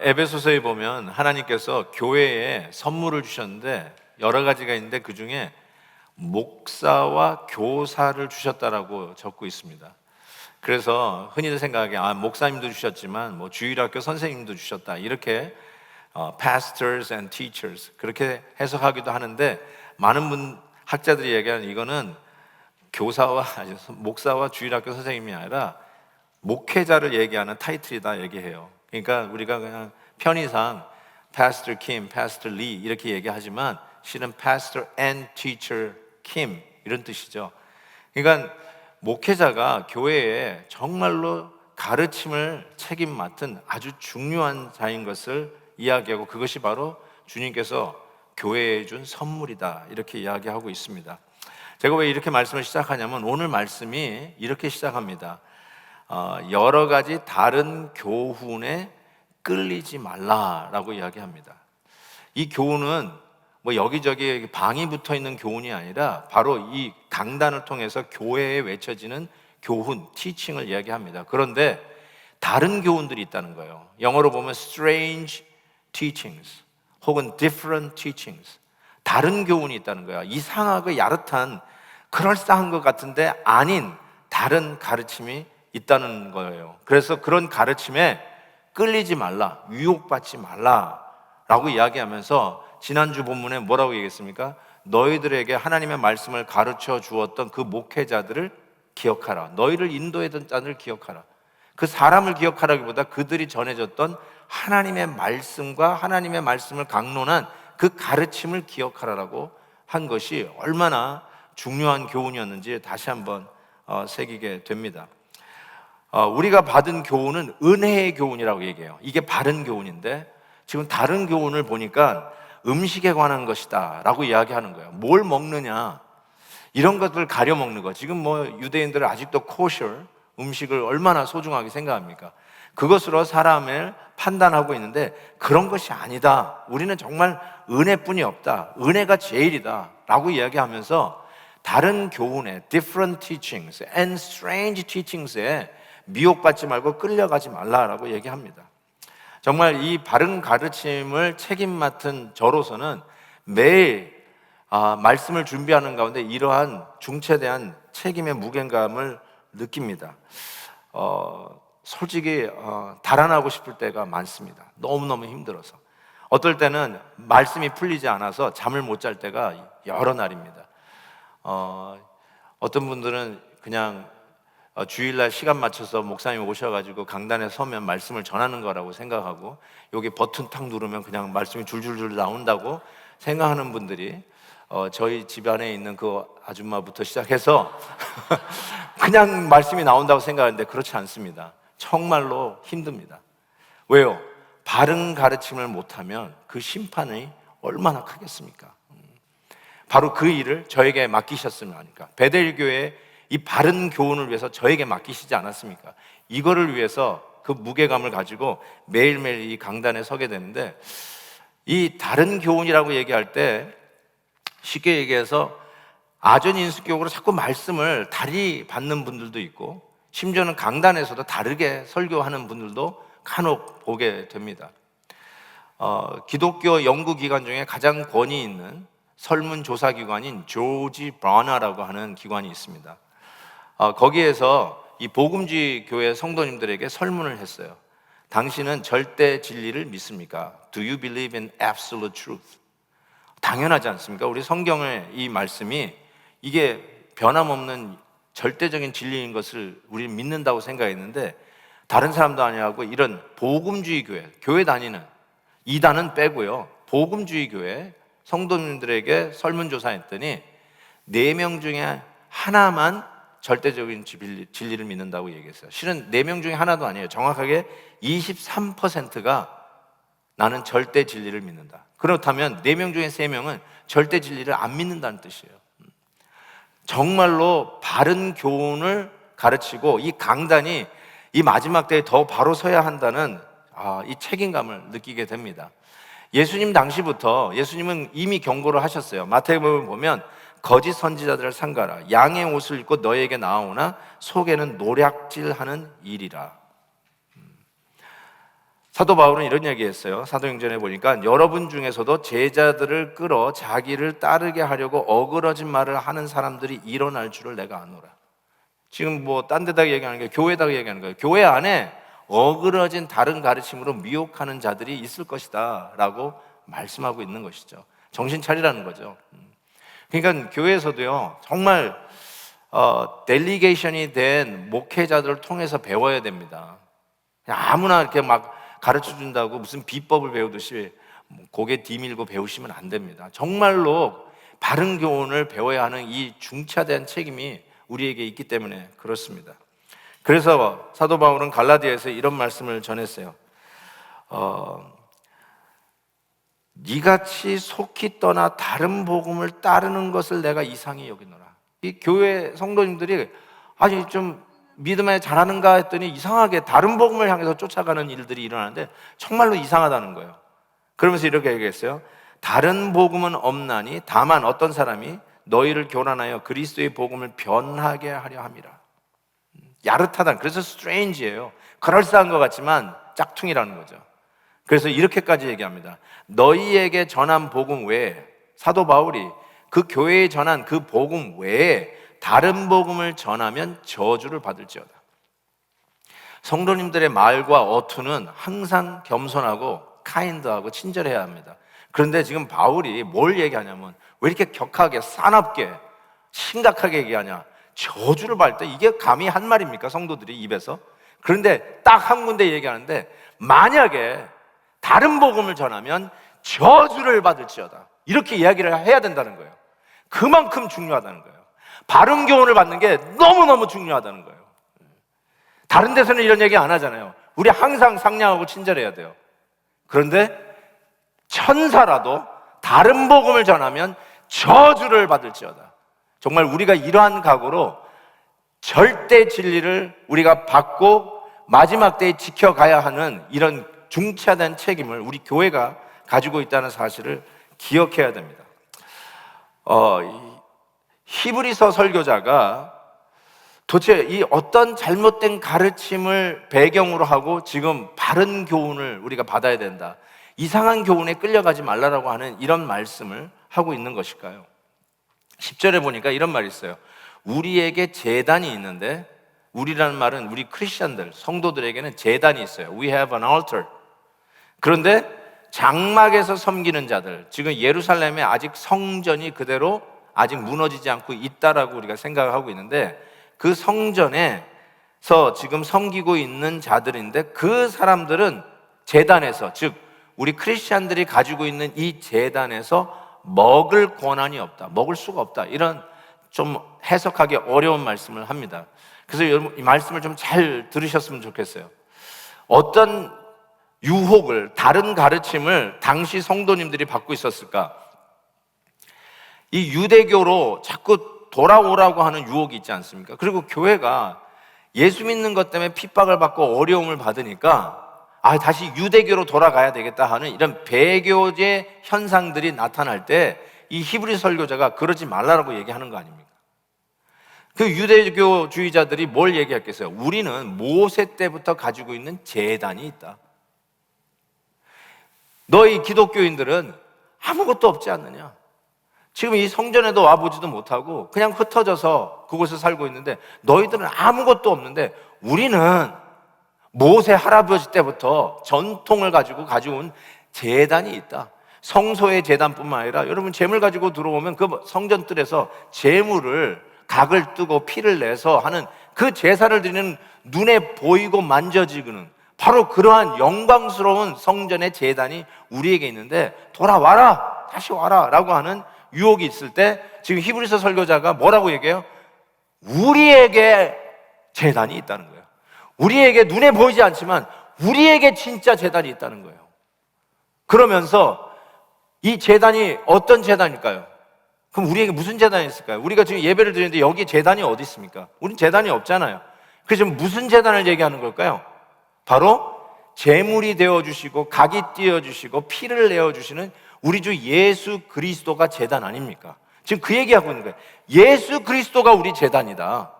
에베소서에 보면 하나님께서 교회에 선물을 주셨는데 여러 가지가 있는데 그 중에 목사와 교사를 주셨다라고 적고 있습니다. 그래서 흔히들 생각하기에 목사님도 주셨지만 뭐 주일학교 선생님도 주셨다 이렇게 pastors and teachers 그렇게 해석하기도 하는데 많은 학자들이 얘기하는 이거는 목사와 주일학교 선생님이 아니라 목회자를 얘기하는 타이틀이다 얘기해요. 그러니까 우리가 그냥 편의상 Pastor Kim, Pastor Lee 이렇게 얘기하지만 실은 Pastor and Teacher Kim 이런 뜻이죠. 그러니까 목회자가 교회에 정말로 가르침을 책임 맡은 아주 중요한 자인 것을 이야기하고 그것이 바로 주님께서 교회에 준 선물이다 이렇게 이야기하고 있습니다. 제가 왜 이렇게 말씀을 시작하냐면 오늘 말씀이 이렇게 시작합니다. 여러 가지 다른 교훈에 끌리지 말라라고 이야기합니다. 이 교훈은 뭐 여기저기 방이 붙어 있는 교훈이 아니라 바로 이 강단을 통해서 교회에 외쳐지는 교훈, 티칭을 이야기합니다. 그런데 다른 교훈들이 있다는 거예요. 영어로 보면 strange teachings 혹은 different teachings, 다른 교훈이 있다는 거야. 이상하고 야릇한 그럴싸한 것 같은데 아닌 다른 가르침이 있다는 거예요. 그래서 그런 가르침에 끌리지 말라, 유혹받지 말라라고 이야기하면서 지난주 본문에 뭐라고 얘기했습니까? 너희들에게 하나님의 말씀을 가르쳐 주었던 그 목회자들을 기억하라. 너희를 인도했던 자들을 기억하라. 그 사람을 기억하라기보다 그들이 전해줬던 하나님의 말씀과 하나님의 말씀을 강론한 그 가르침을 기억하라라고 한 것이 얼마나 중요한 교훈이었는지 다시 한번 새기게 됩니다. 우리가 받은 교훈은 은혜의 교훈이라고 얘기해요. 이게 바른 교훈인데 지금 다른 교훈을 보니까 음식에 관한 것이다 라고 이야기하는 거예요. 뭘 먹느냐 이런 것들을 가려 먹는 거. 지금 뭐 유대인들은 아직도 코셔 음식을 얼마나 소중하게 생각합니까? 그것으로 사람을 판단하고 있는데 그런 것이 아니다. 우리는 정말 은혜뿐이 없다. 은혜가 제일이다 라고 이야기하면서 다른 교훈에 different teachings and strange teachings에 미혹받지 말고 끌려가지 말라라고 얘기합니다. 정말 이 바른 가르침을 책임 맡은 저로서는 매일 말씀을 준비하는 가운데 이러한 중체대한 책임의 무게감을 느낍니다. 솔직히 달아나고 싶을 때가 많습니다. 너무너무 힘들어서. 어떨 때는 말씀이 풀리지 않아서 잠을 못 잘 때가 여러 날입니다. 어떤 분들은 그냥 주일날 시간 맞춰서 목사님 오셔가지고 강단에 서면 말씀을 전하는 거라고 생각하고 여기 버튼 탁 누르면 그냥 말씀이 줄줄줄 나온다고 생각하는 분들이 저희 집안에 있는 그 아줌마부터 시작해서 그냥 말씀이 나온다고 생각하는데 그렇지 않습니다. 정말로 힘듭니다. 왜요? 바른 가르침을 못하면 그 심판이 얼마나 크겠습니까? 바로 그 일을 저에게 맡기셨으면 하니까. 베델교회 이 바른 교훈을 위해서 저에게 맡기시지 않았습니까? 이거를 위해서 그 무게감을 가지고 매일매일 이 강단에 서게 되는데 이 다른 교훈이라고 얘기할 때 쉽게 얘기해서 아전인수격으로 자꾸 말씀을 다리 받는 분들도 있고 심지어는 강단에서도 다르게 설교하는 분들도 간혹 보게 됩니다. 기독교 연구기관 중에 가장 권위 있는 설문조사기관인 조지 버너라고 하는 기관이 있습니다. 거기에서 이 복음주의 교회 성도님들에게 설문을 했어요. 당신은 절대 진리를 믿습니까? Do you believe in absolute truth? 당연하지 않습니까? 우리 성경의 이 말씀이 이게 변함없는 절대적인 진리인 것을 우리는 믿는다고 생각했는데 다른 사람도 아니하고 이런 복음주의 교회 다니는 이단은 빼고요. 복음주의 교회 성도님들에게 설문조사했더니 4명 중에 하나만 절대적인 진리를 믿는다고 얘기했어요. 실은 4명 중에 하나도 아니에요. 정확하게 23%가 나는 절대 진리를 믿는다. 그렇다면 4명 중에 3명은 절대 진리를 안 믿는다는 뜻이에요. 정말로 바른 교훈을 가르치고 이 강단이 이 마지막 때에 더 바로 서야 한다는 이 책임감을 느끼게 됩니다. 예수님 당시부터 예수님은 이미 경고를 하셨어요. 마태복음 보면 거짓 선지자들을 삼가라. 양의 옷을 입고 너에게 나오나 속에는 노략질하는 일이라. 사도 바울은 이런 얘기했어요. 사도행전에 보니까 여러분 중에서도 제자들을 끌어 자기를 따르게 하려고 어그러진 말을 하는 사람들이 일어날 줄을 내가 아노라. 지금 뭐 딴 데다 얘기하는 게 교회에다가 얘기하는 거예요. 교회 안에 어그러진 다른 가르침으로 미혹하는 자들이 있을 것이다 라고 말씀하고 있는 것이죠. 정신 차리라는 거죠. 그러니까 교회에서도요, 정말 델리게이션이 된 목회자들을 통해서 배워야 됩니다. 그냥 아무나 이렇게 막 가르쳐 준다고 무슨 비법을 배우듯이 고개 뒤밀고 배우시면 안 됩니다. 정말로 바른 교훈을 배워야 하는 이 중차대한 책임이 우리에게 있기 때문에 그렇습니다. 그래서 사도 바울은 갈라디아에서 이런 말씀을 전했어요. 니같이 속히 떠나 다른 복음을 따르는 것을 내가 이상히 여기노라. 이 교회 성도님들이 아니 좀 믿음에 잘하는가 했더니 이상하게 다른 복음을 향해서 쫓아가는 일들이 일어나는데 정말로 이상하다는 거예요. 그러면서 이렇게 얘기했어요. 다른 복음은 없나니 다만 어떤 사람이 너희를 교란하여 그리스도의 복음을 변하게 하려 함이라. 야릇하다. 그래서 strange예요. 그럴싸한 것 같지만 짝퉁이라는 거죠. 그래서 이렇게까지 얘기합니다. 너희에게 전한 복음 외에, 사도 바울이 그 교회에 전한 그 복음 외에 다른 복음을 전하면 저주를 받을지어다. 성도님들의 말과 어투는 항상 겸손하고 카인드하고 친절해야 합니다. 그런데 지금 바울이 뭘 얘기하냐면 왜 이렇게 격하게 싸납게 심각하게 얘기하냐. 저주를 받을 때 이게 감히 한 말입니까? 성도들이 입에서. 그런데 딱 한 군데 얘기하는데 만약에 다른 복음을 전하면 저주를 받을지어다. 이렇게 이야기를 해야 된다는 거예요. 그만큼 중요하다는 거예요. 바른 교훈을 받는 게 너무너무 중요하다는 거예요. 다른 데서는 이런 얘기 안 하잖아요. 우리 항상 상냥하고 친절해야 돼요. 그런데 천사라도 다른 복음을 전하면 저주를 받을지어다. 정말 우리가 이러한 각오로 절대 진리를 우리가 받고 마지막 때에 지켜가야 하는 이런 중차대한 책임을 우리 교회가 가지고 있다는 사실을 기억해야 됩니다. 히브리서 설교자가 도대체 이 어떤 잘못된 가르침을 배경으로 하고 지금 바른 교훈을 우리가 받아야 된다, 이상한 교훈에 끌려가지 말라라고 하는 이런 말씀을 하고 있는 것일까요? 10절에 보니까 이런 말이 있어요. 우리에게 제단이 있는데, 우리라는 말은 우리 크리스천들, 성도들에게는 제단이 있어요. We have an altar. 그런데 장막에서 섬기는 자들, 지금 예루살렘에 아직 성전이 그대로 아직 무너지지 않고 있다라고 우리가 생각을 하고 있는데, 그 성전에서 지금 섬기고 있는 자들인데 그 사람들은 제단에서, 즉 우리 크리스찬들이 가지고 있는 이 제단에서 먹을 권한이 없다, 먹을 수가 없다, 이런 좀 해석하기 어려운 말씀을 합니다. 그래서 여러분 이 말씀을 좀 잘 들으셨으면 좋겠어요. 어떤 유혹을, 다른 가르침을 당시 성도님들이 받고 있었을까? 이 유대교로 자꾸 돌아오라고 하는 유혹이 있지 않습니까? 그리고 교회가 예수 믿는 것 때문에 핍박을 받고 어려움을 받으니까 다시 유대교로 돌아가야 되겠다 하는 이런 배교제 현상들이 나타날 때 이 히브리 설교자가 그러지 말라라고 얘기하는 거 아닙니까? 그 유대교주의자들이 뭘 얘기했겠어요? 우리는 모세 때부터 가지고 있는 제단이 있다. 너희 기독교인들은 아무것도 없지 않느냐? 지금 이 성전에도 와보지도 못하고 그냥 흩어져서 그곳에 살고 있는데 너희들은 아무것도 없는데 우리는 모세 할아버지 때부터 전통을 가지고 온 제단이 있다. 성소의 제단뿐만 아니라 여러분 제물 가지고 들어오면 그 성전뜰에서 제물을 각을 뜨고 피를 내서 하는 그 제사를 드리는 눈에 보이고 만져지는 바로 그러한 영광스러운 성전의 제단이 우리에게 있는데 돌아와라, 다시 와라 라고 하는 유혹이 있을 때 지금 히브리서 설교자가 뭐라고 얘기해요? 우리에게 제단이 있다는 거예요. 우리에게 눈에 보이지 않지만 우리에게 진짜 제단이 있다는 거예요. 그러면서 이 제단이 어떤 제단일까요? 그럼 우리에게 무슨 제단이 있을까요? 우리가 지금 예배를 드리는데 여기 제단이 어디 있습니까? 우린 제단이 없잖아요. 그래서 무슨 제단을 얘기하는 걸까요? 바로 제물이 되어주시고 각이 띄어주시고 피를 내어주시는 우리 주 예수 그리스도가 제단 아닙니까? 지금 그 얘기하고 있는 거예요. 예수 그리스도가 우리 제단이다.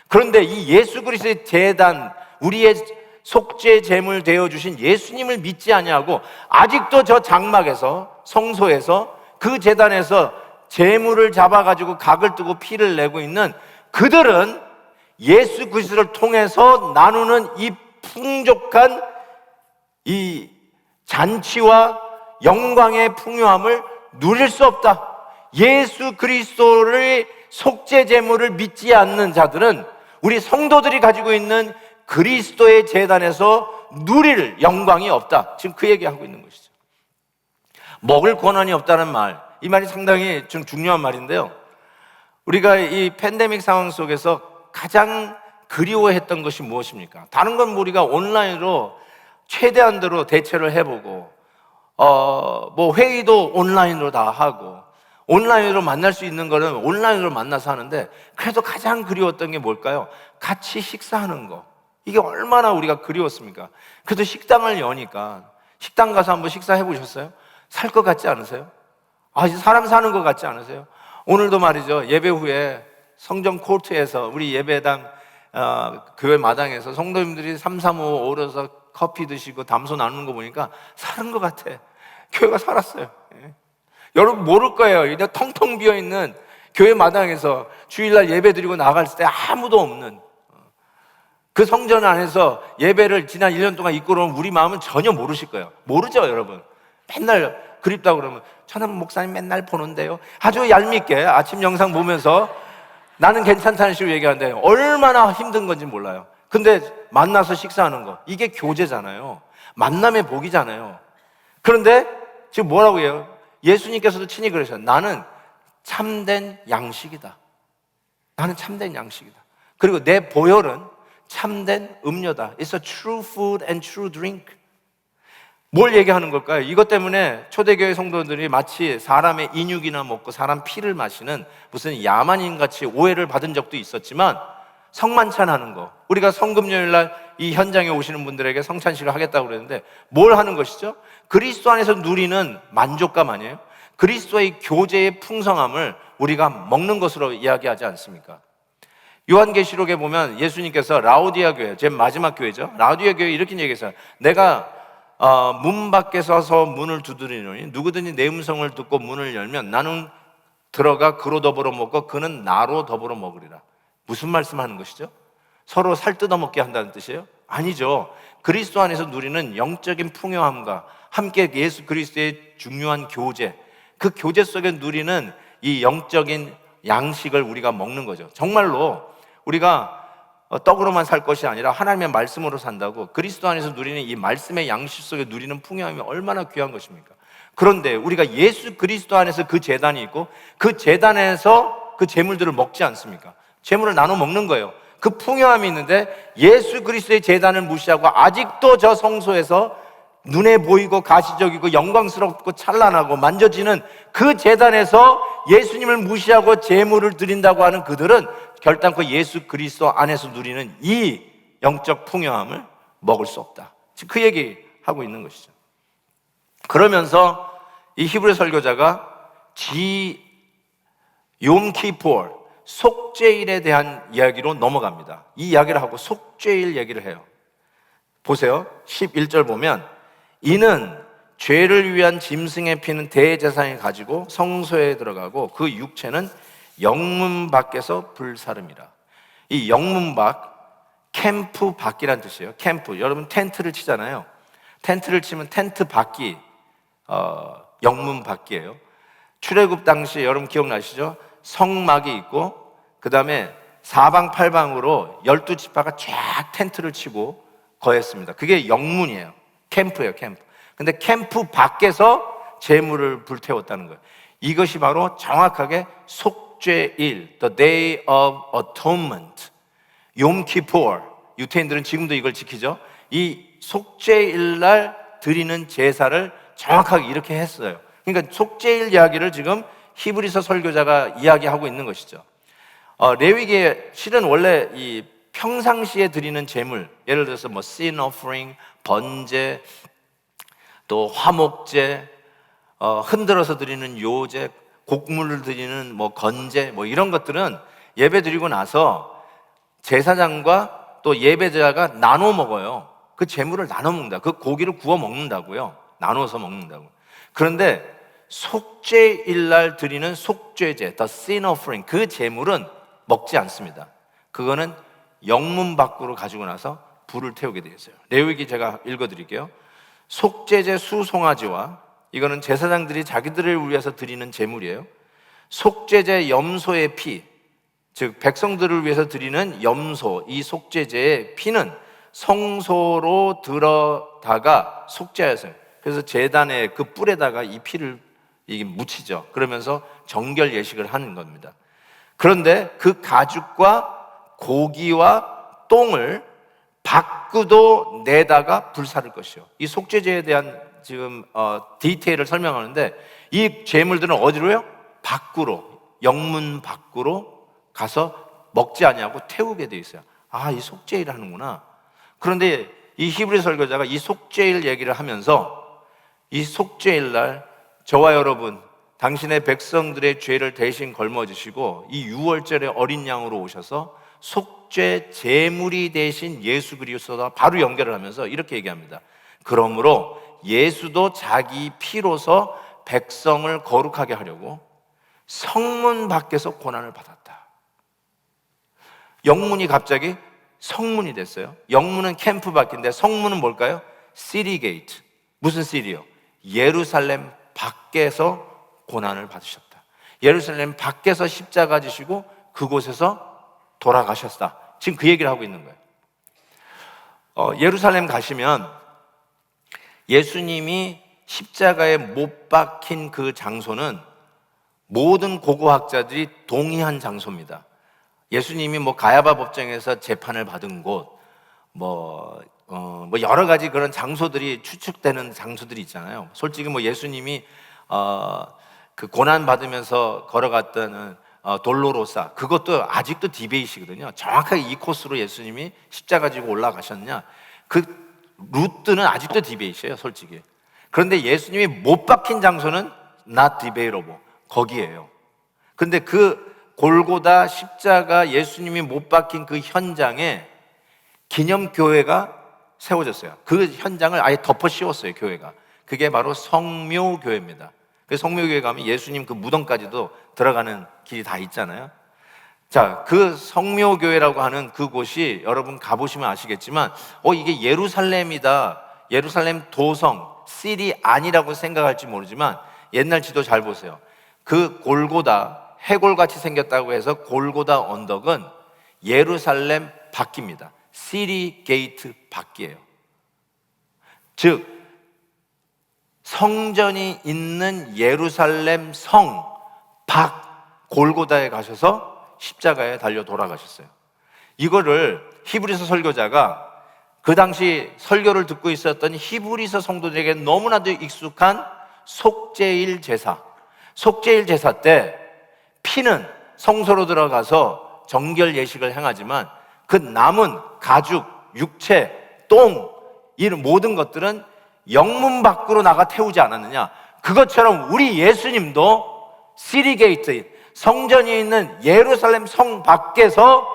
그런데 이 예수 그리스도의 제단, 우리의 속죄 제물 되어 주신 예수님을 믿지 아니하고 아직도 저 장막에서, 성소에서, 그 제단에서 제물을 잡아가지고 각을 뜨고 피를 내고 있는 그들은 예수 그리스도를 통해서 나누는 이 풍족한 이 잔치와 영광의 풍요함을 누릴 수 없다. 예수 그리스도의 속죄 제물을 믿지 않는 자들은 우리 성도들이 가지고 있는 그리스도의 제단에서 누릴 영광이 없다. 지금 그 얘기하고 있는 것이죠. 먹을 권한이 없다는 말, 이 말이 상당히 좀 중요한 말인데요. 우리가 이 팬데믹 상황 속에서 가장 그리워했던 것이 무엇입니까? 다른 건 우리가 온라인으로 최대한대로 대처를 해보고 뭐 회의도 온라인으로 다 하고 온라인으로 만날 수 있는 거는 온라인으로 만나서 하는데, 그래도 가장 그리웠던 게 뭘까요? 같이 식사하는 거. 이게 얼마나 우리가 그리웠습니까? 그래도 식당을 여니까 식당 가서 한번 식사해 보셨어요? 살 것 같지 않으세요? 사람 사는 것 같지 않으세요? 오늘도 말이죠, 예배 후에 성전 코트에서 우리 예배당 교회 마당에서 성도님들이 3, 3, 5 오려서 커피 드시고 담소 나누는 거 보니까 사는 것 같아. 교회가 살았어요. 여러분 모를 거예요. 그냥 텅텅 비어있는 교회 마당에서 주일날 예배 드리고 나갈 때 아무도 없는 그 성전 안에서 예배를 지난 1년 동안 이끌어온 우리 마음은 전혀 모르실 거예요. 모르죠, 여러분. 맨날 그립다고 그러면 저는 목사님 맨날 보는데요. 아주 얄밉게 아침 영상 보면서 나는 괜찮다는 식으로 얘기하는데 얼마나 힘든 건지 몰라요. 근데 만나서 식사하는 거, 이게 교제잖아요. 만남의 복이잖아요. 그런데 지금 뭐라고 해요? 예수님께서도 친히 그러셨어요. 나는 참된 양식이다. 나는 참된 양식이다. 그리고 내 보혈은 참된 음료다. It's a true food and true drink. 뭘 얘기하는 걸까요? 이것 때문에 초대교회 성도들이 마치 사람의 인육이나 먹고 사람 피를 마시는 무슨 야만인같이 오해를 받은 적도 있었지만, 성만찬하는 거, 우리가 성금요일날 이 현장에 오시는 분들에게 성찬식을 하겠다고 그랬는데 뭘 하는 것이죠? 그리스도 안에서 누리는 만족감 아니에요? 그리스도의 교제의 풍성함을 우리가 먹는 것으로 이야기하지 않습니까? 요한계시록에 보면 예수님께서 라오디아 교회, 제 마지막 교회죠, 라오디아 교회 이렇게 얘기했어요. 내가 문 밖에 서서 문을 두드리노니 누구든지 내 음성을 듣고 문을 열면 나는 들어가 그로 더불어 먹고 그는 나로 더불어 먹으리라. 무슨 말씀하는 것이죠? 서로 살 뜯어먹게 한다는 뜻이에요? 아니죠. 그리스도 안에서 누리는 영적인 풍요함과 함께 예수 그리스도의 중요한 교제, 그 교제 속에 누리는 이 영적인 양식을 우리가 먹는 거죠. 정말로 우리가 떡으로만 살 것이 아니라 하나님의 말씀으로 산다고, 그리스도 안에서 누리는 이 말씀의 양식 속에 누리는 풍요함이 얼마나 귀한 것입니까? 그런데 우리가 예수 그리스도 안에서 그 제단이 있고 그 제단에서 그 제물들을 먹지 않습니까? 제물을 나눠 먹는 거예요. 그 풍요함이 있는데 예수 그리스도의 제단을 무시하고 아직도 저 성소에서 눈에 보이고 가시적이고 영광스럽고 찬란하고 만져지는 그 제단에서 예수님을 무시하고 제물을 드린다고 하는 그들은 결단코 예수 그리스도 안에서 누리는 이 영적 풍요함을 먹을 수 없다. 지금 그 얘기하고 있는 것이죠. 그러면서 이 히브리 설교자가 욤키포르, 속죄일에 대한 이야기로 넘어갑니다. 이 이야기를 하고 속죄일 얘기를 해요. 보세요. 11절 보면 이는 죄를 위한 짐승의 피는 대제사장이 가지고 성소에 들어가고 그 육체는 영문 밖에서 불사름이라. 이 영문 밖, 캠프 밖이란 뜻이에요. 캠프, 여러분 텐트를 치잖아요. 텐트를 치면 텐트 밖이 영문 밖이에요. 출애굽 당시 여러분 기억나시죠? 성막이 있고 그 다음에 사방팔방으로 12지파가 쫙 텐트를 치고 거했습니다. 그게 영문이에요. 캠프예요, 캠프. 근데 캠프 밖에서 제물을 불태웠다는 거예요. 이것이 바로 정확하게 속죄일, the day of atonement, 욤키포르. 유태인들은 지금도 이걸 지키죠. 이 속죄일날 드리는 제사를 정확하게 이렇게 했어요. 그러니까 속죄일 이야기를 지금 히브리서 설교자가 이야기하고 있는 것이죠. 레위기에 실은 원래 이 평상시에 드리는 제물, 예를 들어서 뭐 sin offering, 번제, 또 화목제, 흔들어서 드리는 요제, 곡물을 드리는 뭐 건제, 뭐 이런 것들은 예배 드리고 나서 제사장과 또 예배자가 나눠 먹어요. 그 재물을 나눠 먹는다. 그 고기를 구워 먹는다고요. 나눠서 먹는다고. 그런데 속죄일 날 드리는 속죄제, the sin offering, 그 재물은 먹지 않습니다. 그거는 영문 밖으로 가지고 나서 불을 태우게 되어 있어요. 레위기 제가 읽어드릴게요. 속죄제 수송아지와, 이거는 제사장들이 자기들을 위해서 드리는 제물이에요. 속죄제 염소의 피, 즉 백성들을 위해서 드리는 염소, 이 속죄제의 피는 성소로 들어다가 속죄하였어요. 그래서 제단의 그 뿔에다가 이 피를 이게 묻히죠. 그러면서 정결 예식을 하는 겁니다. 그런데 그 가죽과 고기와 똥을 밖으로 내다가 불사를 것이요. 이 속죄제에 대한 지금 디테일을 설명하는데, 이 제물들은 어디로요? 밖으로, 영문 밖으로 가서 먹지 아니하고 태우게 돼 있어요. 아, 이 속죄일 하는구나. 그런데 이 히브리 설교자가 이 속죄일 얘기를 하면서, 이 속죄일 날 저와 여러분, 당신의 백성들의 죄를 대신 걸머지시고 이 유월절에 어린 양으로 오셔서 속죄 제물이 되신 예수 그리스도와 바로 연결을 하면서 이렇게 얘기합니다. 그러므로 예수도 자기 피로서 백성을 거룩하게 하려고 성문 밖에서 고난을 받았다. 영문이 갑자기 성문이 됐어요. 영문은 캠프 밖인데 성문은 뭘까요? 시티 게이트. 무슨 시티요? 예루살렘 밖에서 고난을 받으셨다. 예루살렘 밖에서 십자가 지시고 그곳에서 돌아가셨다. 지금 그 얘기를 하고 있는 거예요. 예루살렘 가시면 예수님이 십자가에 못 박힌 그 장소는 모든 고고학자들이 동의한 장소입니다. 예수님이 가야바 법정에서 재판을 받은 곳, 여러 가지 그런 장소들이 추측되는 장소들이 있잖아요. 솔직히 예수님이 그 고난 받으면서 걸어갔던 돌로로사, 그것도 아직도 디베이트거든요. 정확하게 이 코스로 예수님이 십자가 지고 올라가셨냐, 그 루트는 아직도 디베이트예요, 솔직히. 그런데 예수님이 못 박힌 장소는 not debatable, 거기에요. 근데 그 골고다 십자가 예수님이 못 박힌 그 현장에 기념교회가 세워졌어요. 그 현장을 아예 덮어 씌웠어요, 교회가. 그게 바로 성묘교회입니다. 그 성묘교회 가면 예수님 그 무덤까지도 들어가는 길이 다 있잖아요. 자, 그 성묘교회라고 하는 그곳이 여러분 가보시면 아시겠지만, 이게 예루살렘이다, 예루살렘 도성, 시리 아니라고 생각할지 모르지만, 옛날 지도 잘 보세요. 그 골고다, 해골같이 생겼다고 해서 골고다 언덕은 예루살렘 밖입니다. 시리 게이트 밖이에요. 즉 성전이 있는 예루살렘 성 밖 골고다에 가셔서 십자가에 달려 돌아가셨어요. 이거를 히브리서 설교자가 그 당시 설교를 듣고 있었던 히브리서 성도들에게 너무나도 익숙한 속죄일 제사, 속죄일 제사 때 피는 성소로 들어가서 정결 예식을 행하지만 그 남은 가죽, 육체, 똥, 이런 모든 것들은 영문 밖으로 나가 태우지 않았느냐. 그것처럼 우리 예수님도 시리게이트, 성전이 있는 예루살렘 성 밖에서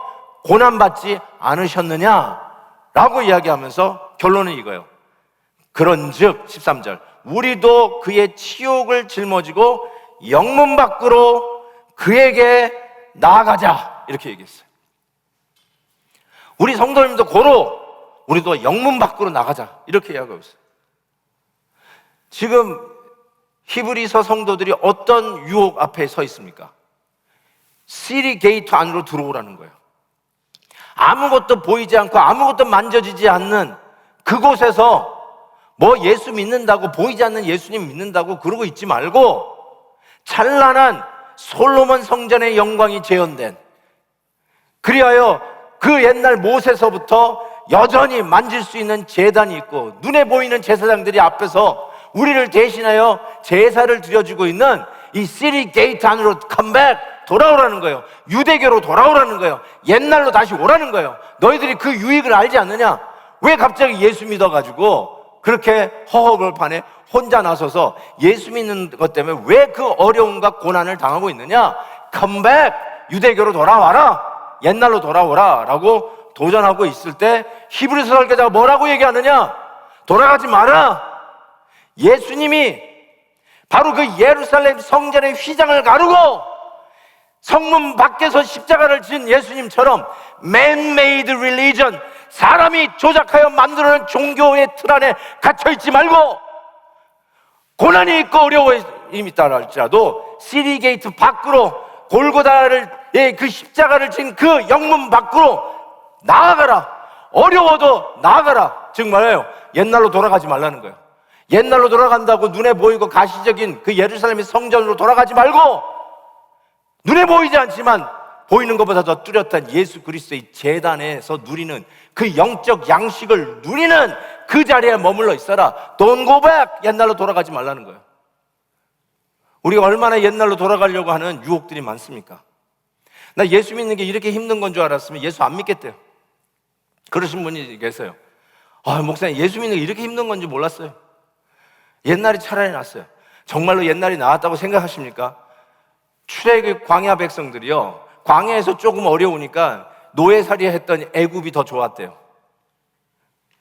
고난받지 않으셨느냐라고 이야기하면서 결론은 이거예요. 그런즉 13절, 우리도 그의 치욕을 짊어지고 영문 밖으로 그에게 나아가자, 이렇게 얘기했어요. 우리 성도님도 고로 우리도 영문 밖으로 나가자, 이렇게 이야기하고 있어요. 지금 히브리서 성도들이 어떤 유혹 앞에 서 있습니까? 시리 게이트 안으로 들어오라는 거예요. 아무것도 보이지 않고 아무것도 만져지지 않는 그곳에서 예수 믿는다고, 보이지 않는 예수님 믿는다고 그러고 있지 말고, 찬란한 솔로몬 성전의 영광이 재현된, 그리하여 그 옛날 모세서부터 여전히 만질 수 있는 제단이 있고 눈에 보이는 제사장들이 앞에서 우리를 대신하여 제사를 드려주고 있는 이 시리 게이트 안으로 컴백, 돌아오라는 거예요. 유대교로 돌아오라는 거예요. 옛날로 다시 오라는 거예요. 너희들이 그 유익을 알지 않느냐? 왜 갑자기 예수 믿어가지고 그렇게 허허벌판에 혼자 나서서 예수 믿는 것 때문에 왜 그 어려움과 고난을 당하고 있느냐? 컴백, 유대교로 돌아와라, 옛날로 돌아오라 라고 도전하고 있을 때 히브리서 설교자가 뭐라고 얘기하느냐? 돌아가지 마라. 예수님이 바로 그 예루살렘 성전의 휘장을 가르고 성문 밖에서 십자가를 진 예수님처럼 man-made religion, 사람이 조작하여 만들어낸 종교의 틀 안에 갇혀있지 말고, 고난이 있고 어려움이 있다 할지라도 시리 게이트 밖으로, 골고다를 그 십자가를 진 그 영문 밖으로 나아가라. 어려워도 나아가라. 즉 말해요, 옛날로 돌아가지 말라는 거예요. 옛날로 돌아간다고 눈에 보이고 가시적인 그 예루살렘의 성전으로 돌아가지 말고, 눈에 보이지 않지만 보이는 것보다 더 뚜렷한 예수 그리스도의 제단에서 누리는 그 영적 양식을 누리는 그 자리에 머물러 있어라. Don't go back. 옛날로 돌아가지 말라는 거예요. 우리가 얼마나 옛날로 돌아가려고 하는 유혹들이 많습니까? 나 예수 믿는 게 이렇게 힘든 건 줄 알았으면 예수 안 믿겠대요. 그러신 분이 계세요. 목사님, 예수 믿는 게 이렇게 힘든 건지 몰랐어요. 옛날이 차라리 낫어요. 정말로 옛날이 나았다고 생각하십니까? 출애굽 광야 백성들이요, 광야에서 조금 어려우니까 노예살이 했던 애굽이 더 좋았대요.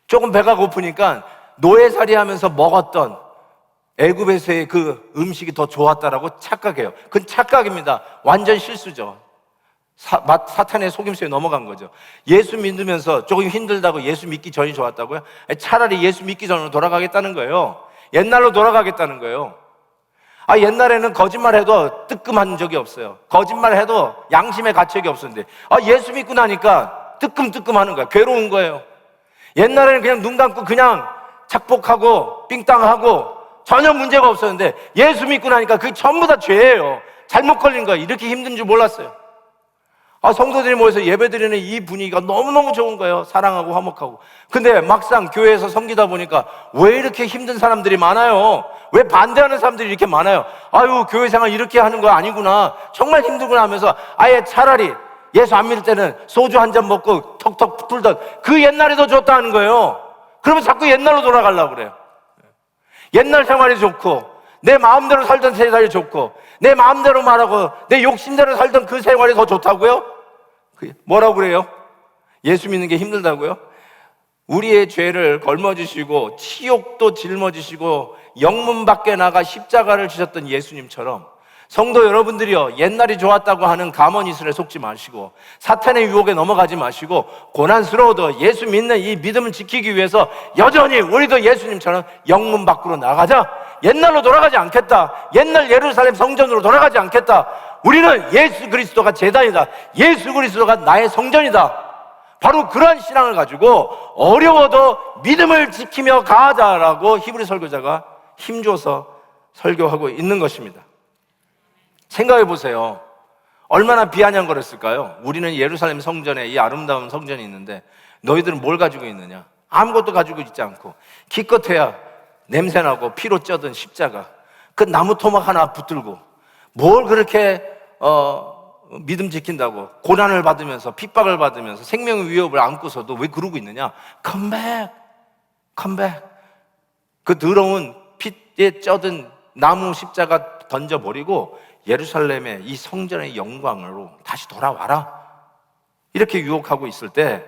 조금 배가 고프니까 노예살이 하면서 먹었던 애굽에서의 그 음식이 더 좋았다라고 착각해요. 그건 착각입니다. 완전 실수죠. 사탄의 속임수에 넘어간 거죠. 예수 믿으면서 조금 힘들다고 예수 믿기 전이 좋았다고요? 차라리 예수 믿기 전으로 돌아가겠다는 거예요. 옛날로 돌아가겠다는 거예요. 옛날에는 거짓말해도 뜨끔한 적이 없어요. 거짓말해도 양심의 가책이 없었는데 예수 믿고 나니까 뜨끔뜨끔하는 거야. 괴로운 거예요. 옛날에는 그냥 눈 감고 그냥 착복하고 삥땅하고 전혀 문제가 없었는데 예수 믿고 나니까 그게 전부 다 죄예요. 잘못 걸린 거야. 이렇게 힘든 줄 몰랐어요. 성도들이 모여서 예배드리는 이 분위기가 너무너무 좋은 거예요. 사랑하고 화목하고. 근데 막상 교회에서 섬기다 보니까 왜 이렇게 힘든 사람들이 많아요? 왜 반대하는 사람들이 이렇게 많아요? 교회 생활 이렇게 하는 거 아니구나, 정말 힘들구나 하면서 아예 차라리 예수 안 믿을 때는 소주 한 잔 먹고 턱턱 풀던 그 옛날이 더 좋다는 거예요. 그러면 자꾸 옛날로 돌아가려고 그래요. 옛날 생활이 좋고 내 마음대로 살던 생활이 좋고 내 마음대로 말하고 내 욕심대로 살던 그 생활이 더 좋다고요? 뭐라고 그래요? 예수 믿는 게 힘들다고요? 우리의 죄를 걸머지시고 치욕도 짊어지시고 영문 밖에 나가 십자가를 지셨던 예수님처럼 성도 여러분들이요, 옛날이 좋았다고 하는 가머니슬에 속지 마시고 사탄의 유혹에 넘어가지 마시고 고난스러워도 예수 믿는 이 믿음을 지키기 위해서 여전히 우리도 예수님처럼 영문 밖으로 나가자. 옛날로 돌아가지 않겠다. 옛날 예루살렘 성전으로 돌아가지 않겠다. 우리는 예수 그리스도가 제단이다. 예수 그리스도가 나의 성전이다. 바로 그런 신앙을 가지고 어려워도 믿음을 지키며 가자라고 히브리 설교자가 힘줘서 설교하고 있는 것입니다. 생각해 보세요. 얼마나 비아냥거렸을까요? 우리는 예루살렘 성전에 이 아름다운 성전이 있는데 너희들은 뭘 가지고 있느냐? 아무것도 가지고 있지 않고 기껏해야 냄새나고 피로 쪄든 십자가, 그 나무 토막 하나 붙들고 뭘 그렇게 믿음 지킨다고 고난을 받으면서 핍박을 받으면서 생명의 위협을 안고서도 왜 그러고 있느냐? Come back, come back. 그 더러운 피에 쪄든 나무 십자가 던져버리고 예루살렘의 이 성전의 영광으로 다시 돌아와라. 이렇게 유혹하고 있을 때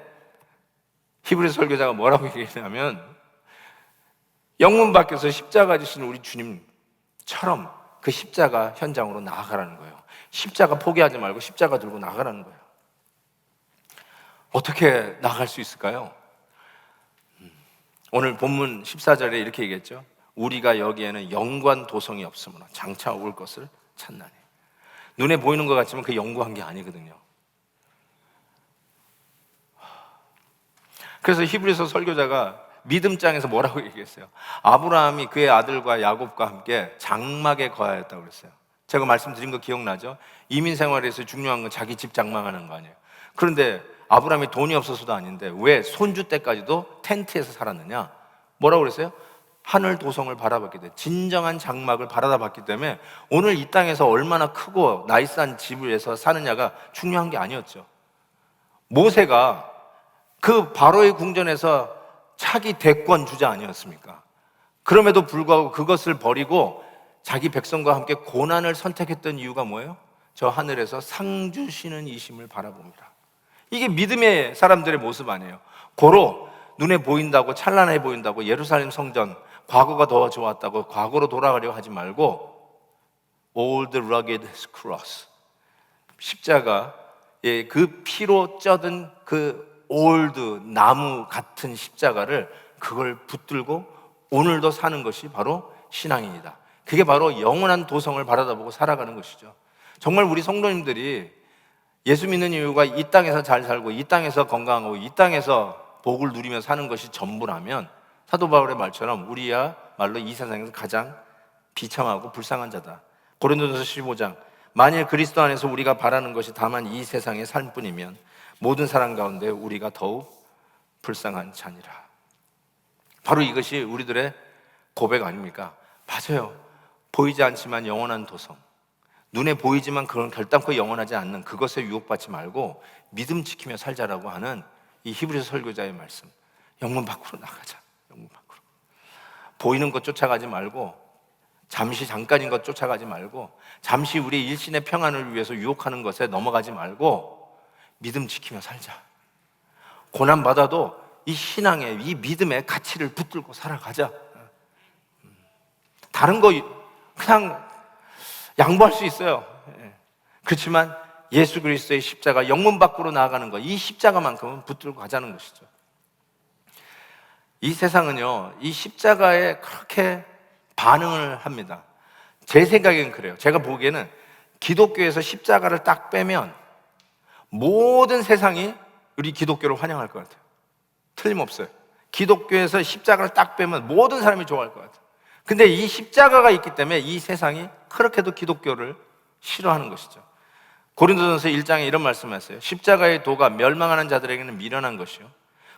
히브리 설교자가 뭐라고 얘기했냐면 영문 밖에서 십자가 지신 우리 주님처럼 그 십자가 현장으로 나아가라는 거예요. 십자가 포기하지 말고 십자가 들고 나가라는 거예요. 어떻게 나갈 수 있을까요? 오늘 본문 14절에 이렇게 얘기했죠. 우리가 여기에는 영관 도성이 없으므로 장차 올 것을 찾나니. 눈에 보이는 것 같지만 그 영구한 게 아니거든요. 그래서 히브리서 설교자가 믿음장에서 뭐라고 얘기했어요? 아브라함이 그의 아들과 야곱과 함께 장막에 거하였다고 그랬어요. 제가 말씀드린 거 기억나죠? 이민 생활에서 중요한 건 자기 집 장만하는 거 아니에요. 그런데 아브라함이 돈이 없어서도 아닌데 왜 손주 때까지도 텐트에서 살았느냐? 뭐라고 그랬어요? 하늘 도성을 바라봤기 때문에, 진정한 장막을 바라봤기 때문에 오늘 이 땅에서 얼마나 크고 나이스한 집에서 사느냐가 중요한 게 아니었죠. 모세가 그 바로의 궁전에서 차기 대권 주자 아니었습니까? 그럼에도 불구하고 그것을 버리고 자기 백성과 함께 고난을 선택했던 이유가 뭐예요? 저 하늘에서 상 주시는 이심을 바라봅니다. 이게 믿음의 사람들의 모습 아니에요. 고로 눈에 보인다고, 찬란해 보인다고 예루살렘 성전 과거가 더 좋았다고 과거로 돌아가려고 하지 말고 Old rugged cross, 십자가의 그 피로 쪄든 그 올드 나무 같은 십자가를 그걸 붙들고 오늘도 사는 것이 바로 신앙입니다. 그게 바로 영원한 도성을 바라다보고 살아가는 것이죠. 정말 우리 성도님들이 예수 믿는 이유가 이 땅에서 잘 살고 이 땅에서 건강하고 이 땅에서 복을 누리며 사는 것이 전부라면 사도 바울의 말처럼 우리야말로 이 세상에서 가장 비참하고 불쌍한 자다. 고린도전서 15장, 만일 그리스도 안에서 우리가 바라는 것이 다만 이 세상의 삶뿐이면 모든 사람 가운데 우리가 더욱 불쌍한 자니라. 바로 이것이 우리들의 고백 아닙니까? 맞아요. 보이지 않지만 영원한 도성, 눈에 보이지만 그건 결단코 영원하지 않는 그것에 유혹받지 말고 믿음 지키며 살자라고 하는 이 히브리서 설교자의 말씀. 영문 밖으로 나가자. 영문 밖으로. 보이는 것 쫓아가지 말고, 잠깐인 것 쫓아가지 말고, 잠시 우리 일신의 평안을 위해서 유혹하는 것에 넘어가지 말고 믿음 지키며 살자. 고난받아도 이 신앙의, 이 믿음의 가치를 붙들고 살아가자. 다른 거 그냥 양보할 수 있어요. 그렇지만 예수 그리스도의 십자가, 영문 밖으로 나아가는 것, 이 십자가만큼은 붙들고 가자는 것이죠. 이 세상은요, 이 십자가에 그렇게 반응을 합니다. 제 생각엔 그래요. 제가 보기에는 기독교에서 십자가를 딱 빼면 모든 세상이 우리 기독교를 환영할 것 같아요. 틀림없어요. 기독교에서 십자가를 딱 빼면 모든 사람이 좋아할 것 같아요. 근데 이 십자가가 있기 때문에 이 세상이 그렇게도 기독교를 싫어하는 것이죠. 고린도전서 1장에 이런 말씀을 했어요. 십자가의 도가 멸망하는 자들에게는 미련한 것이요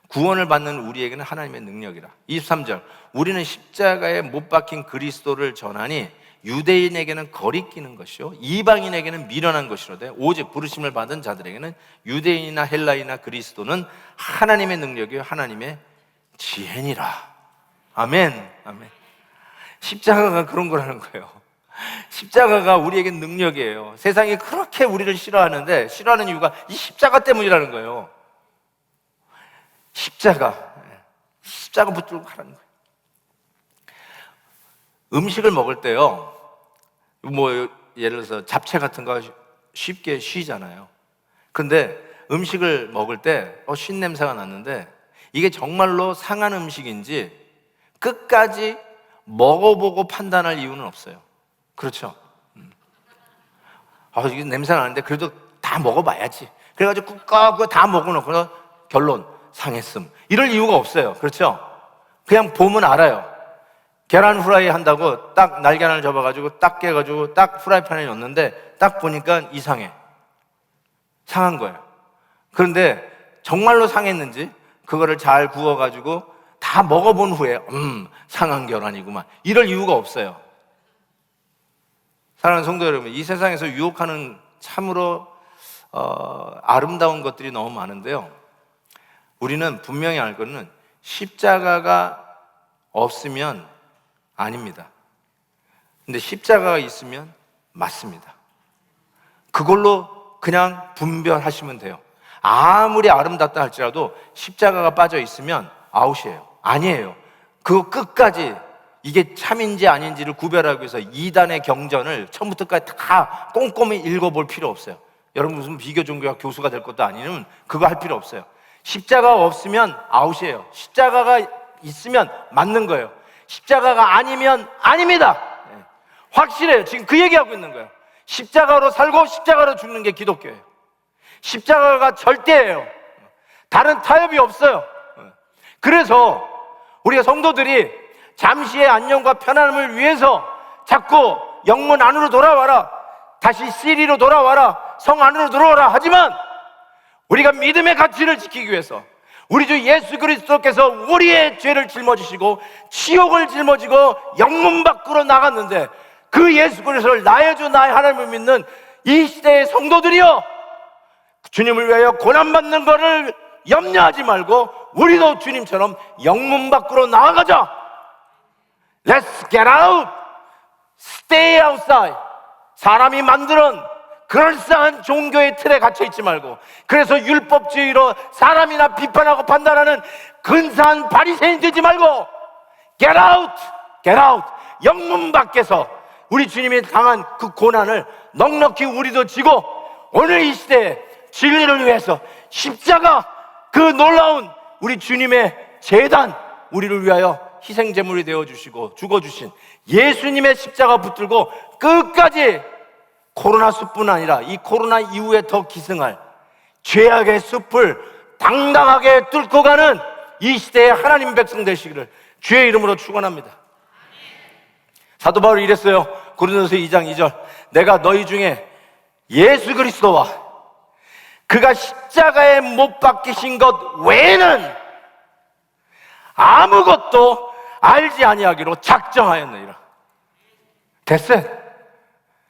구원을 받는 우리에게는 하나님의 능력이라. 23절, 우리는 십자가에 못 박힌 그리스도를 전하니 유대인에게는 거리끼는 것이요 이방인에게는 미련한 것이로되 오직 부르심을 받은 자들에게는 유대인이나 헬라이나 그리스도는 하나님의 능력이요 하나님의 지혜니라. 아멘. 아멘. 십자가가 그런 거라는 거예요. 십자가가 우리에게 능력이에요. 세상이 그렇게 우리를 싫어하는데 싫어하는 이유가 이 십자가 때문이라는 거예요. 십자가 붙들고 가라는 거예요. 음식을 먹을 때요, 뭐 예를 들어서 잡채 같은 거 쉽게 쉬잖아요. 근데 음식을 먹을 때 쉰 냄새가 났는데 이게 정말로 상한 음식인지 끝까지 먹어보고 판단할 이유는 없어요. 그렇죠? 이게 냄새 나는데 그래도 다 먹어봐야지. 그래가지고 그거 다 먹어놓고 결론 상했음. 이럴 이유가 없어요. 그렇죠? 그냥 보면 알아요. 계란 후라이 한다고 딱 날계란을 접어가지고 딱 깨가지고 딱 후라이팬에 넣는데 딱 보니까 이상해. 상한 거예요. 그런데 정말로 상했는지 그거를 잘 구워가지고 다 먹어본 후에 상한 계란이구만. 이럴 이유가 없어요. 사랑하는 성도 여러분, 이 세상에서 유혹하는 참으로 아름다운 것들이 너무 많은데요, 우리는 분명히 알 거는 십자가가 없으면 아닙니다. 근데 십자가가 있으면 맞습니다. 그걸로 그냥 분별하시면 돼요. 아무리 아름답다 할지라도 십자가가 빠져 있으면 아웃이에요. 아니에요. 그거 끝까지 이게 참인지 아닌지를 구별하기 위해서 2단의 경전을 처음부터까지 다 꼼꼼히 읽어볼 필요 없어요. 여러분 무슨 비교 종교학 교수가 될 것도 아니면 그거 할 필요 없어요. 십자가가 없으면 아웃이에요. 십자가가 있으면 맞는 거예요. 십자가가 아니면 아닙니다. 확실해요. 지금 그 얘기하고 있는 거예요. 십자가로 살고 십자가로 죽는 게 기독교예요. 십자가가 절대예요. 다른 타협이 없어요. 그래서 우리가 성도들이 잠시의 안녕과 편안함을 위해서 자꾸 영문 안으로 돌아와라, 다시 시리로 돌아와라, 성 안으로 들어오라 하지만 우리가 믿음의 가치를 지키기 위해서 우리 주 예수 그리스도께서 우리의 죄를 짊어지시고 치욕을 짊어지고 영문 밖으로 나갔는데 그 예수 그리스도를 나의 주 나의 하나님을 믿는 이 시대의 성도들이여, 주님을 위하여 고난받는 것을 염려하지 말고 우리도 주님처럼 영문 밖으로 나아가자. Let's get out. Stay outside. 사람이 만드는 그럴싸한 종교의 틀에 갇혀 있지 말고, 그래서 율법주의로 사람이나 비판하고 판단하는 근사한 바리새인 되지 말고 get out, get out. 영문 밖에서 우리 주님이 당한 그 고난을 넉넉히 우리도 지고 오늘 이 시대에 진리를 위해서 십자가, 그 놀라운 우리 주님의 제단, 우리를 위하여 희생제물이 되어주시고 죽어주신 예수님의 십자가 붙들고 끝까지 코로나 숲뿐 아니라 이 코로나 이후에 더 기승할 죄악의 숲을 당당하게 뚫고 가는 이 시대의 하나님 백성 되시기를 주의 이름으로 축원합니다. 사도 바울이 이랬어요. 고린도서 2장 2절, 내가 너희 중에 예수 그리스도와 그가 십자가에 못 박히신 것 외에는 아무것도 알지 아니하기로 작정하였느니라. 됐어요.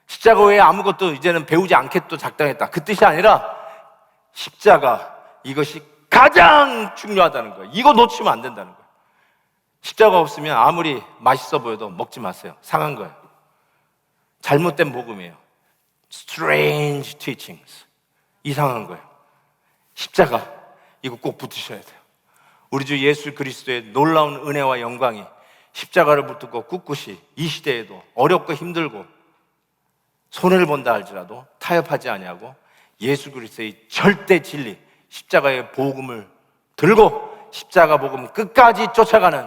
십자가 외에 아무것도 이제는 배우지 않겠도 작정했다, 그 뜻이 아니라 십자가, 이것이 가장 중요하다는 거예요. 이거 놓치면 안 된다는 거예요. 십자가 없으면 아무리 맛있어 보여도 먹지 마세요. 상한 거예요. 잘못된 복음이에요. Strange teachings. 이상한 거예요. 십자가, 이거 꼭 붙으셔야 돼요. 우리 주 예수 그리스도의 놀라운 은혜와 영광이 십자가를 붙들고 꿋꿋이 이 시대에도 어렵고 힘들고 손해를 본다 할지라도 타협하지 아니하고 예수 그리스도의 절대 진리, 십자가의 복음을 들고 십자가 복음 끝까지 쫓아가는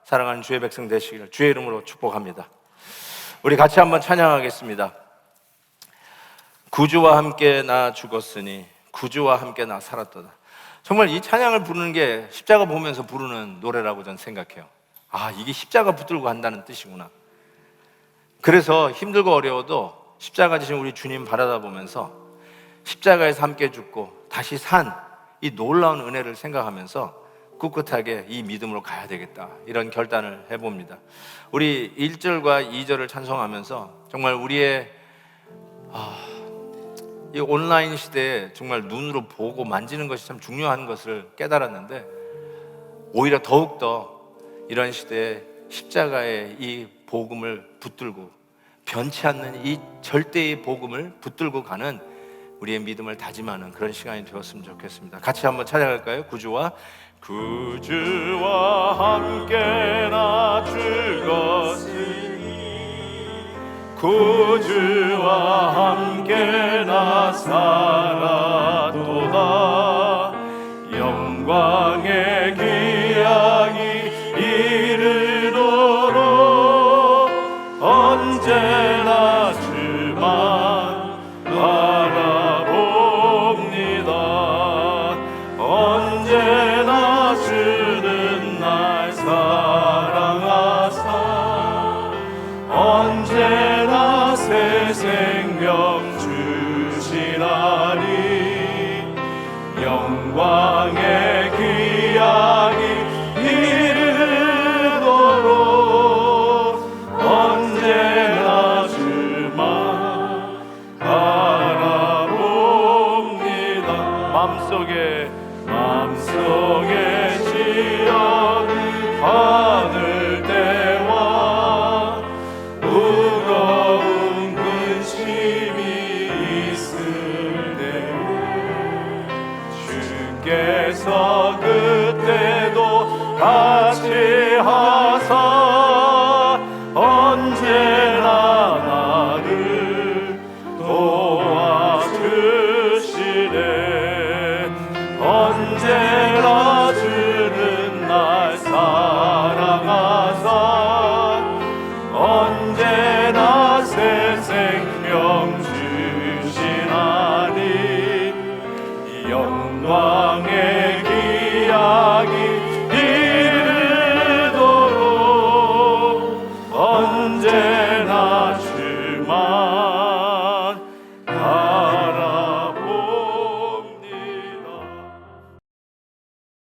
사랑하는 주의 백성 되시기를 주의 이름으로 축복합니다. 우리 같이 한번 찬양하겠습니다. 구주와 함께 나 죽었으니 구주와 함께 나 살았도다. 정말 이 찬양을 부르는 게 십자가 보면서 부르는 노래라고 저는 생각해요. 아, 이게 십자가 붙들고 한다는 뜻이구나. 그래서 힘들고 어려워도 십자가 지신 우리 주님 바라다 보면서 십자가에서 함께 죽고 다시 산 이 놀라운 은혜를 생각하면서 꿋꿋하게 이 믿음으로 가야 되겠다, 이런 결단을 해봅니다. 우리 1절과 2절을 찬송하면서 정말 우리의 이 온라인 시대에 정말 눈으로 보고 만지는 것이 참 중요한 것을 깨달았는데, 오히려 더욱더 이런 시대에 십자가의 이 복음을 붙들고 변치 않는 이 절대의 복음을 붙들고 가는 우리의 믿음을 다짐하는 그런 시간이 되었으면 좋겠습니다. 같이 한번 찬양할까요? 구주와 함께 나 죽었으니 구주와 함께 나 살았도다. 영광의 기약이 이르도록 언제나 주만 바라봅니다. 언제나 주는 날 사랑하사 언제나 새 생명 주시나니 영광의 기약이 이르도록 언제나 주만 바라봅니다. 마음속에 지어는 하늘 때와 무거운 근심이 있을 때 주께서 그때도 같이 하사 언제나 나를 도와주시네. 언제나 주는 날 사랑하사 언제나